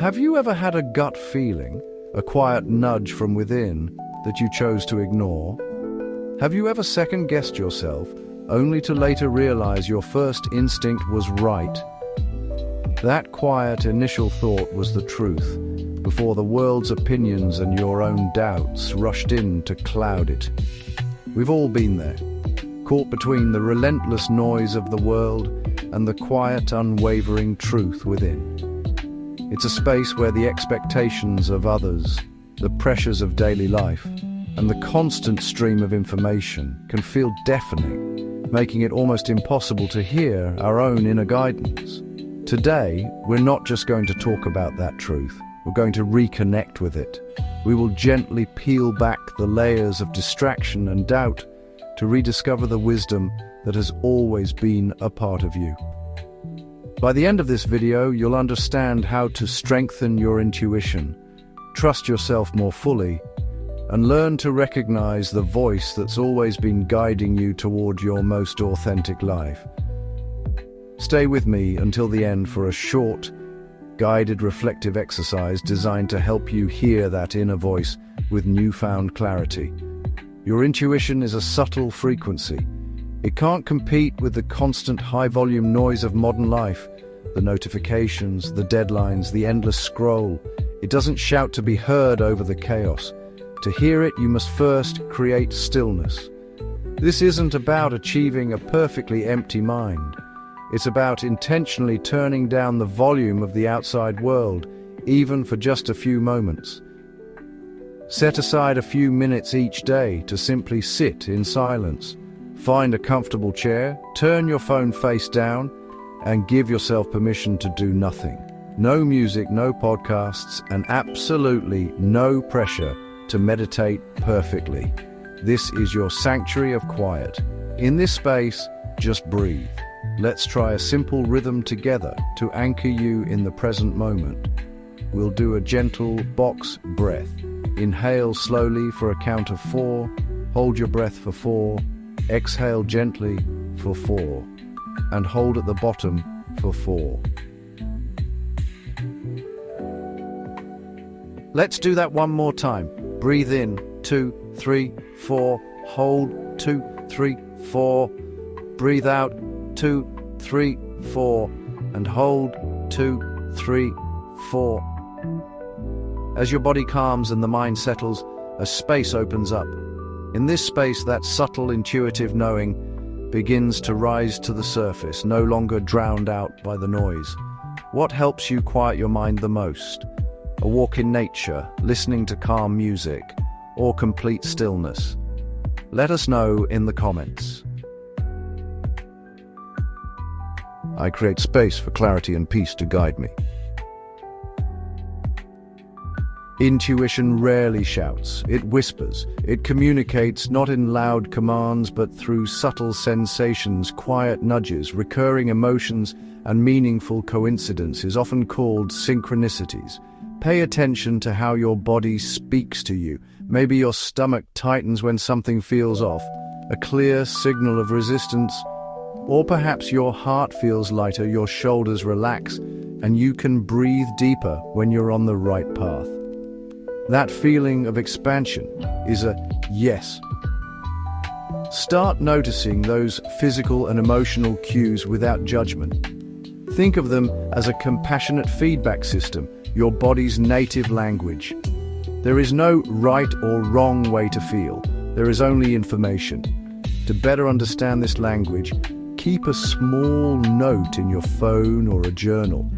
Have you ever had a gut feeling, a quiet nudge from within that you chose to ignore? Have you ever second-guessed yourself, only to later realize your first instinct was right? That quiet initial thought was the truth, before the world's opinions and your own doubts rushed in to cloud it. We've all been there, caught between the relentless noise of the world and the quiet, unwavering truth within. It's a space where the expectations of others, the pressures of daily life, and the constant stream of information can feel deafening, making it almost impossible to hear our own inner guidance. Today, we're not just going to talk about that truth, we're going to reconnect with it. We will gently peel back the layers of distraction and doubt to rediscover the wisdom that has always been a part of you. By the end of this video, you'll understand how to strengthen your intuition, trust yourself more fully, and learn to recognize the voice that's always been guiding you toward your most authentic life. Stay with me until the end for a short, guided reflective exercise designed to help you hear that inner voice with newfound clarity. Your intuition is a subtle frequency. It can't compete with the constant high-volume noise of modern life, the notifications, the deadlines, the endless scroll. It doesn't shout to be heard over the chaos. To hear it, you must first create stillness. This isn't about achieving a perfectly empty mind. It's about intentionally turning down the volume of the outside world, even for just a few moments. Set aside a few minutes each day to simply sit in silence. Find a comfortable chair, turn your phone face down, and give yourself permission to do nothing. No music, no podcasts, and absolutely no pressure to meditate perfectly. This is your sanctuary of quiet. In this space, just breathe. Let's try a simple rhythm together to anchor you in the present moment. We'll do a gentle box breath. Inhale slowly for a count of 4, hold your breath for 4, exhale gently for 4, and hold at the bottom for 4. Let's do that one more time. Breathe in, 2, 3, 4, hold, 2, 3, 4, breathe out, 2, 3, 4, and hold, 2, 3, 4. As your body calms and the mind settles, a space opens up. In this space, that subtle, intuitive knowing begins to rise to the surface, no longer drowned out by the noise. What helps you quiet your mind the most? A walk in nature, listening to calm music, or complete stillness? Let us know in the comments. I create space for clarity and peace to guide me. Intuition rarely shouts, it whispers. It communicates not in loud commands but through subtle sensations, quiet nudges, recurring emotions, and meaningful coincidences, often called synchronicities. Pay attention to how your body speaks to you. Maybe your stomach tightens when something feels off, a clear signal of resistance. Or perhaps your heart feels lighter, your shoulders relax, and you can breathe deeper when you're on the right path. That feeling of expansion is a yes. Start noticing those physical and emotional cues without judgment. Think of them as a compassionate feedback system, your body's native language. There is no right or wrong way to feel. There is only information. To better understand this language, keep a small note in your phone or a journal.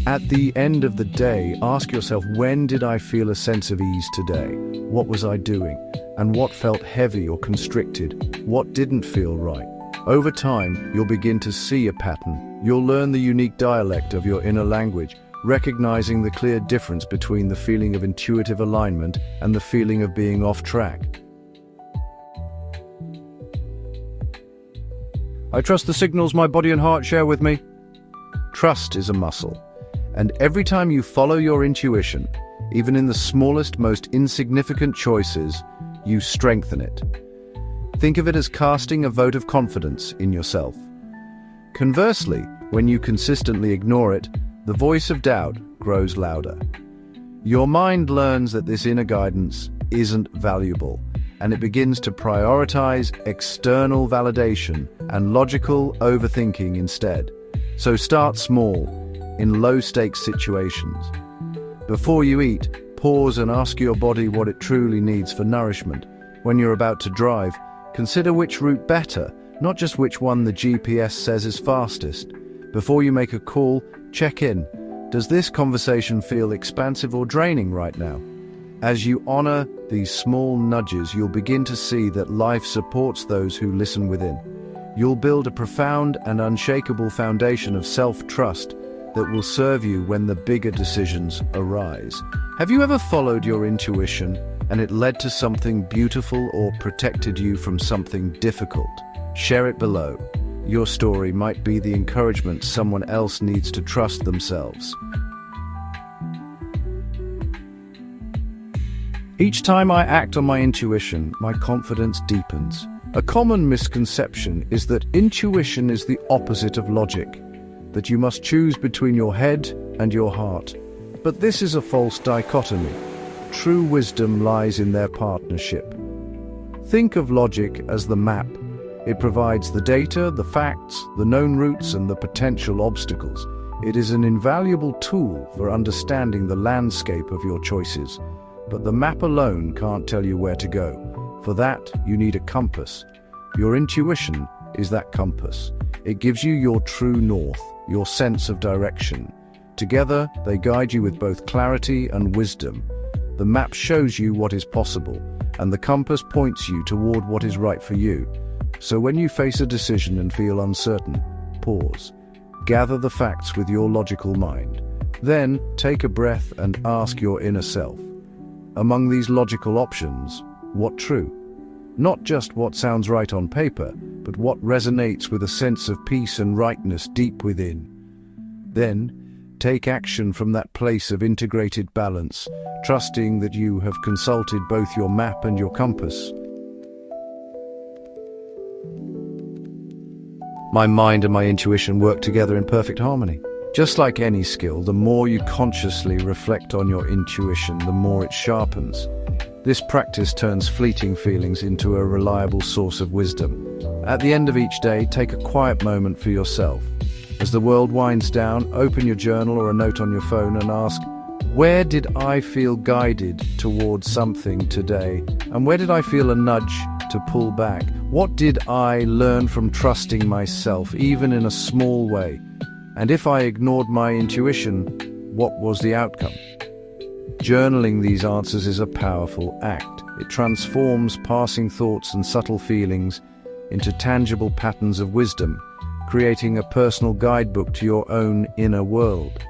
At the end of the day, ask yourself, when did I feel a sense of ease today? What was I doing? And what felt heavy or constricted? What didn't feel right? Over time, you'll begin to see a pattern. You'll learn the unique dialect of your inner language, recognizing the clear difference between the feeling of intuitive alignment and the feeling of being off track. I trust the signals my body and heart share with me. Trust is a muscle. And every time you follow your intuition, even in the smallest, most insignificant choices, you strengthen it. Think of it as casting a vote of confidence in yourself. Conversely, when you consistently ignore it, the voice of doubt grows louder. Your mind learns that this inner guidance isn't valuable, and it begins to prioritize external validation and logical overthinking instead. So start small, in low-stakes situations. Before you eat, pause and ask your body what it truly needs for nourishment. When you're about to drive, consider which route better, not just which one the GPS says is fastest. Before you make a call, check in. Does this conversation feel expansive or draining right now? As you honor these small nudges, you'll begin to see that life supports those who listen within. You'll build a profound and unshakable foundation of self-trust that will serve you when the bigger decisions arise. Have you ever followed your intuition and it led to something beautiful or protected you from something difficult? Share it below. Your story might be the encouragement someone else needs to trust themselves. Each time I act on my intuition, my confidence deepens. A common misconception is that intuition is the opposite of logic, that you must choose between your head and your heart. But this is a false dichotomy. True wisdom lies in their partnership. Think of logic as the map. It provides the data, the facts, the known routes, and the potential obstacles. It is an invaluable tool for understanding the landscape of your choices. But the map alone can't tell you where to go. For that, you need a compass. Your intuition is that compass. It gives you your true north, your sense of direction. Together, they guide you with both clarity and wisdom. The map shows you what is possible, and the compass points you toward what is right for you. So when you face a decision and feel uncertain, pause. Gather the facts with your logical mind. Then, take a breath and ask your inner self, among these logical options, what true? Not just what sounds right on paper, but what resonates with a sense of peace and rightness deep within. Then, take action from that place of integrated balance, trusting that you have consulted both your map and your compass. My mind and my intuition work together in perfect harmony. Just like any skill, the more you consciously reflect on your intuition, the more it sharpens. This practice turns fleeting feelings into a reliable source of wisdom. At the end of each day, take a quiet moment for yourself. As the world winds down, open your journal or a note on your phone and ask, where did I feel guided towards something today? And where did I feel a nudge to pull back? What did I learn from trusting myself, even in a small way? And if I ignored my intuition, what was the outcome? Journaling these answers is a powerful act. It transforms passing thoughts and subtle feelings into tangible patterns of wisdom, creating a personal guidebook to your own inner world.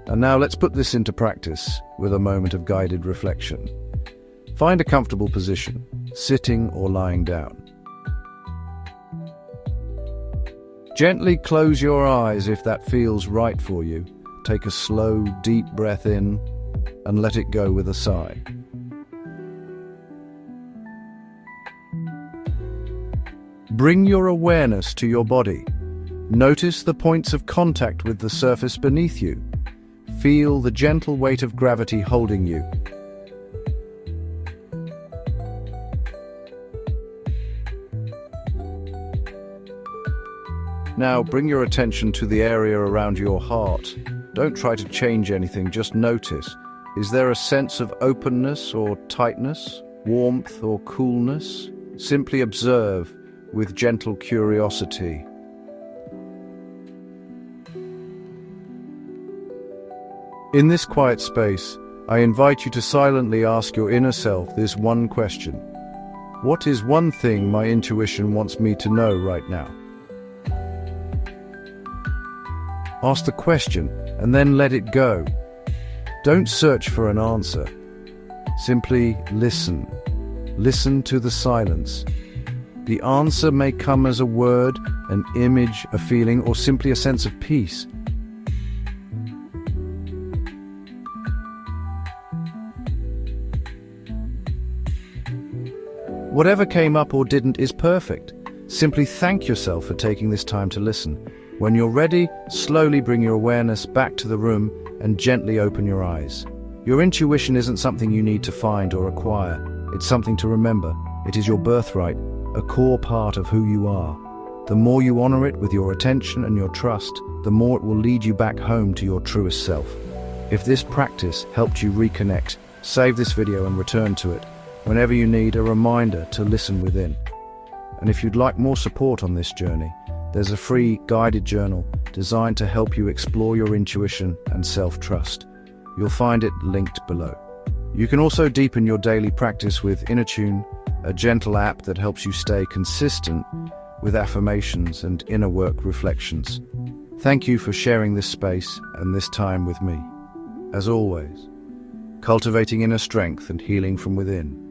And now let's put this into practice with a moment of guided reflection. Find a comfortable position, sitting or lying down. Gently close your eyes if that feels right for you. Take a slow, deep breath in and let it go with a sigh. Bring your awareness to your body. Notice the points of contact with the surface beneath you. Feel the gentle weight of gravity holding you. Now bring your attention to the area around your heart. Don't try to change anything, just notice. Is there a sense of openness or tightness, warmth or coolness? Simply observe with gentle curiosity. In this quiet space, I invite you to silently ask your inner self this one question. What is one thing my intuition wants me to know right now? Ask the question and then let it go. Don't search for an answer. Simply listen. Listen to the silence. The answer may come as a word, an image, a feeling, or simply a sense of peace. Whatever came up or didn't is perfect. Simply thank yourself for taking this time to listen. When you're ready, slowly bring your awareness back to the room and gently open your eyes. Your intuition isn't something you need to find or acquire. It's something to remember. It is your birthright, a core part of who you are. The more you honor it with your attention and your trust, the more it will lead you back home to your truest self. If this practice helped you reconnect, save this video and return to it whenever you need a reminder to listen within. And if you'd like more support on this journey, there's a free guided journal designed to help you explore your intuition and self-trust. You'll find it linked below. You can also deepen your daily practice with Innertune, a gentle app that helps you stay consistent with affirmations and inner work reflections. Thank you for sharing this space and this time with me. As always, cultivating inner strength and healing from within.